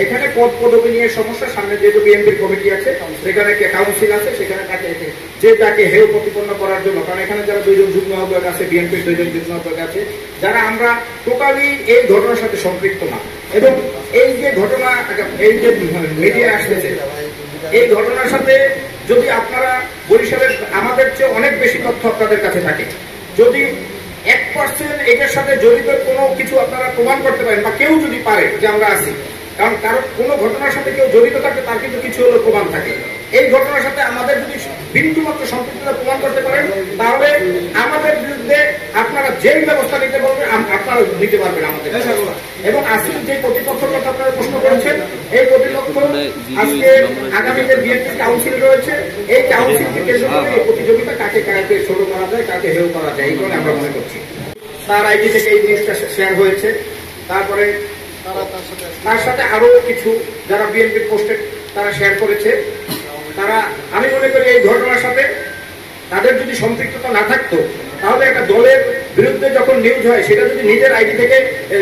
এখানে পদ পদবি নিয়ে সমস্যা, সামনে যেহেতু বিএনপির কমিটি আছে, সেখানে কাউন্সিল আছে, সেখানে তাকে হেয় প্রতিপন্ন করার জন্য, কারণ এখানে যারা দুইজন যুগ্ম আহ্বায়ক আছে, বিএনপির দুইজন যুগ্ম আহ্বায়ক আছে, যারা আমরা টোটালি এই ঘটনার সাথে সম্পৃক্ত না, এবং এই যে ঘটনা, এই যে মিডিয়া আসতেছে, এই ঘটনার সাথে যদি আপনারা বরিশালের আমাদের চেয়ে অনেক বেশি তথ্য আপনাদের কাছে থাকে, যদি 1% এটার সাথে জড়িত কোনো কিছু আপনারা প্রমাণ করতে পারেন, বা কেউ যদি পারে যে আমরা আছি, কারণ কারো কোনো ঘটনার সাথে কেউ জড়িত থাকে তার কিন্তু কিছু হলো প্রমাণ থাকে, এই ঘটনার সাথে আমাদের যদি বিন্দুমাত্র সম্পৃক্ততা প্রমাণ করতে পারেন, তাহলে আমাদের বিরুদ্ধে আপনারা যেই ব্যবস্থা নিতে পারবেন আপনারা নিতে পারবেন আমাদের। এবং আজকে যে প্রতিপক্ষের কথা আপনারা প্রশ্ন করেছেন, এই প্রতিপক্ষ আজকে আগামীতে বিএনপি কাউন্সিল রয়েছে, এই কাউন্সিলকে কেন্দ্র করে এই প্রতিযোগিতা কাকে কাকে ছোট করা যায়, কাকে হেয় করা যায়, এই কারণে আমরা মনে করছি। তার আইডি থেকে এই জিনিসটা শেয়ার হয়েছে, তারপরে তার সাথে আরো কিছু যারা বিএনপি পোস্টেড তারা শেয়ার করেছে, তারা, আমি মনে করি এই ঘটনার সাথে তাদের যদি সম্পৃক্ততা না থাকতো, তাহলে একটা দলের বিরুদ্ধে যখন নিউজ হয়, সেটা যদি নিজের আইডি থেকে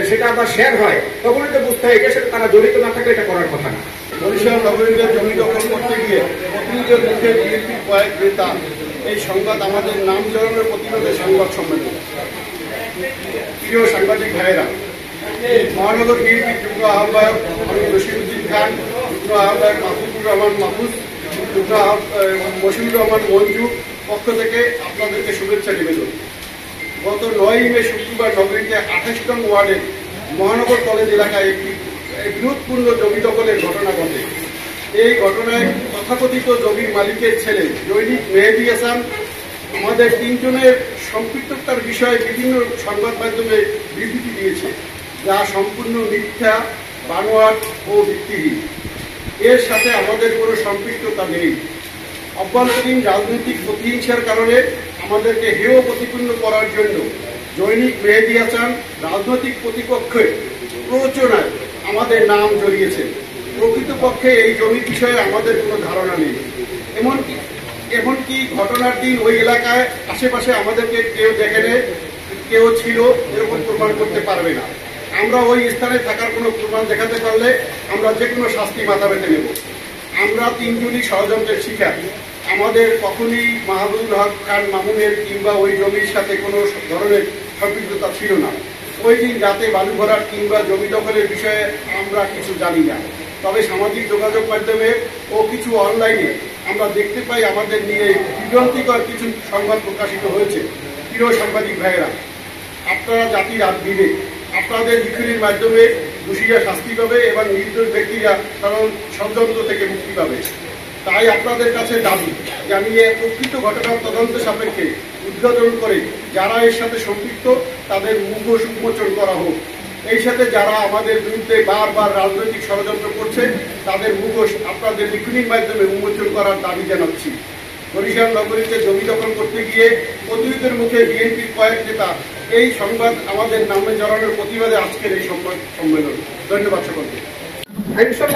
সেটা আবার শেয়ার হয়, তখনই তো বুঝতে হয় এটার সাথে তারা জড়িত না থাকলে এটা করার কথা না। বরিশাল নগরীতে জমি দখল করতে গিয়ে প্রতিনিধির মুখে বিএনপির কয়েক নেতা এই সংবাদ আমাদের নাম জড়ানোর প্রতিবাদে সংবাদ সম্মেলন। প্রিয় সাংবাদিক ভাইয়েরা, মহানগর বিএনপির যুগ্ম আহ্বায়ক রশিদুদ্দিন খান, যুগ্ম আহ্বায়ক মাহফুজুর রহমান মাহফুজ, যুগ্ম মশিউর রহমান মঞ্জু পক্ষ থেকে আপনাদেরকে শুভেচ্ছা নিবেদন। গত 9 মে শুক্রবার নগরীতে 28 নং ওয়ার্ডের মহানগর কলেজ এলাকায় একটি বিরোধপূর্ণ জমি দখলের ঘটনা ঘটে। এই ঘটনায় তথাকথিত জমির মালিকের ছেলে দৈনিক মেহেদী হাসান আমাদের 3 জনের সম্পৃক্ততার বিষয়ে বিভিন্ন সংবাদ মাধ্যমে বিবৃতি দিয়েছে, যা সম্পূর্ণ মিথ্যা, বানোয়াট ও ভিত্তিহীন। এর সাথে আমাদের কোনো সম্পৃক্ততা নেই। অভ্যন্তরীণ রাজনৈতিক প্রতিহিংসার কারণে আমাদেরকে হেয় প্রতিপন্ন করার জন্য দৈনিক মেহেদী হাসান রাজনৈতিক প্রতিপক্ষের প্ররোচনায় আমাদের নাম জড়িয়েছে। প্রকৃতপক্ষে এই জমির বিষয়ে আমাদের কোনো ধারণা নেই। এমনকি ঘটনার দিন ওই এলাকায় আশেপাশে আমাদেরকে কেউ দেখেনি, কেউ ছিল, এরকম প্রমাণ করতে পারবে না। আমরা ওই স্থানে থাকার কোনো প্রমাণ দেখাতে পারলে আমরা যে কোনো শাস্তি মাথা পেতে নেব। আমরা 3 জনই ষড়যন্ত্রের শিকার। আমাদের কখনই মাহবুবুল হক খান মামুনের কিংবা ওই জমির সাথে কোনো ধরনের সম্পৃক্ততা ছিল না। ওই দিন রাতে বালু ভরাট কিংবা জমি দখলের বিষয়ে আমরা কিছু জানি না। তবে সামাজিক যোগাযোগ মাধ্যমে ও কিছু অনলাইনে আমরা দেখতে পাই আমাদের নিয়ে বিভ্রান্তিকর কিছু সংবাদ প্রকাশিত হয়েছে। প্রিয় সাংবাদিক ভাইয়েরা, আপনারা জাতির বিবেক, আপনাদের লিখনির মাধ্যমে দোষীরা শাস্তি পাবে এবং নির্দোষ ব্যক্তিরা কারণ ষড়যন্ত্র থেকে মুক্তি পাবে। তাই আপনাদের কাছে দাবি জানিয়ে প্রকৃত ঘটনার তদন্ত সাপেক্ষে উদ্ঘাটন করে যারা এর সাথে সম্পৃক্ত তাদের মুখোশ উন্মোচন করা হোক। এই সাথে যারা আমাদের বিরুদ্ধে বারবার রাজনৈতিক ষড়যন্ত্র করছে তাদের মুখোশ আপনাদের লিখনির মাধ্যমে উন্মোচন করার দাবি জানাচ্ছি। বরিশাল নগরীতে জমি দখল করতে গিয়ে প্রতিনিধিদের মুখে বিএনপির কয়েক নেতা এই সংবাদ আমাদের নামে জড়ানোর প্রতিবাদে আজকের এই সংবাদ সম্মেলন। ধন্যবাদ সকলকে।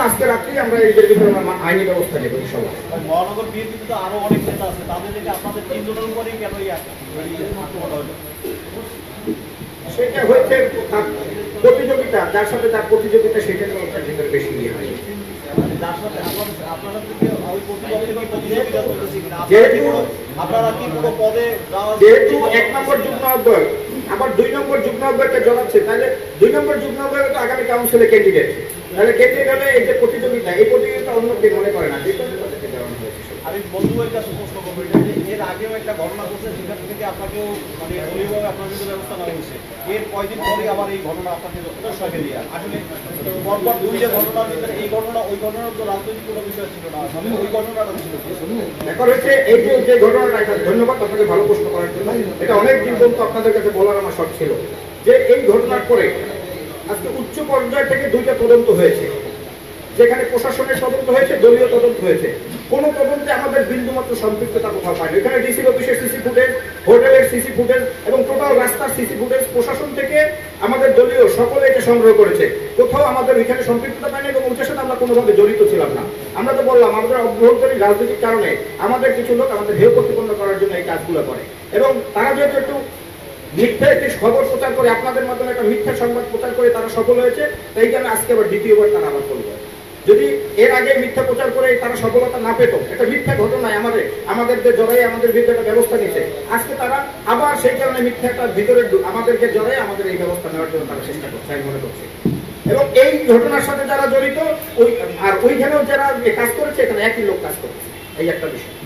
আজকে রাত্রি আমরা এই আইনি ব্যবস্থা নেব ইনশাআল্লাহ। মহানগর বিএনপিতে তো আরো অনেক নেতা আছে, তাদের থেকে আপনাদের 3 জনের উপরেই কেন সেটা হচ্ছে প্রতিযোগিতা, যার সাথে তার প্রতিযোগিতা সেটার ভিতরে বেশি ইয়ে হয়। যেহেতু 1 নম্বর যুগ্ম আহ্বায়ক আবার 2 নম্বর যুগ্ম আহ্বায়ককে জড়াচ্ছে, তাহলে 2 নম্বর যুগ্ম আহ্বায়ক তো আগামী কাউন্সিলে ক্যান্ডিডেট, তাহলে কেটে গেলে এই যে প্রতিযোগিতা, এই প্রতিযোগিতা অন্য কেউ মনে করে না। আমি বন্ধু একটা প্রশ্ন করবো, এর আগেও একটা ঘটনা ঘটছে, সেখান থেকে আপনাকেও মানে দলীয়ভাবে আপনার কিন্তু ব্যবস্থা নেওয়া হয়েছে। এর কয়েকদিন পরে আবার এই ঘটনা আপনাকে সঙ্গে দিয়ে আসলে পরপর 2টা ঘটনার ভিতরে এই ঘটনা ওই ঘটনার তো রাজনৈতিক কোনো বিষয় ছিল না, মানে ওই ঘটনাটা ছিল। এখন হচ্ছে এই যে ঘটনাটা, ধন্যবাদ আপনাকে ভালো প্রশ্ন করার জন্য। এটা অনেক দিন পর্যন্ত আপনাদের কাছে বলার আমার শখ ছিল যে এই ঘটনার পরে আজকে উচ্চ পর্যায় থেকে 2টা তদন্ত হয়েছে, যেখানে প্রশাসনের তদন্ত হয়েছে, দলীয় তদন্ত হয়েছে। কোন তদন্তে আমাদের বিন্দুমাত্র সম্পৃক্ততা কোথাও পায়নি। এখানে ডিসি অফিসের সিসি ফুটেজ, হোটেলের সিসি ফুটেজ এবং টোটাল রাস্তার সিসি ফুটেজ প্রশাসন থেকে আমাদের দলীয় সকলে এটা সংগ্রহ করেছে। কোথাও আমাদের এখানে সম্পৃক্ততা পায়নি এবং ওটার সাথে আমরা কোনোভাবে জড়িত ছিলাম না। আমরা তো বললাম আমাদের অভ্যন্তরীণ রাজনৈতিক কারণে আমাদের কিছু লোক আমাদের হেয় প্রতিপন্ন করার জন্য এই কাজগুলো করে, এবং তারা যেহেতু একটু মিথ্যা একটি খবর প্রচার করে, আপনাদের মাধ্যমে একটা মিথ্যা সংবাদ প্রচার করে তারা সফল হয়েছে, তাই কারণে আজকে আবার দ্বিতীয়বার তারা আবার করবে। যদি এর আগে মিথ্যা প্রচার করে তারা সফলতা না পেত, এটা মিথ্যা ঘটনায় আমাদেরকে জড়াই আমাদের ভিতরে একটা ব্যবস্থা নিয়েছে, আজকে তারা আবার সেই কারণে মিথ্যা একটা ভিতরে আমাদেরকে জড়াই আমাদের এই ব্যবস্থা নেওয়ার জন্য তারা চেষ্টা করছে আমি মনে করছি। এবং এই ঘটনার সাথে যারা জড়িত ওইখানেও যারা কাজ করেছে এখানে একই লোক কাজ করেছে, এই একটা বিষয়।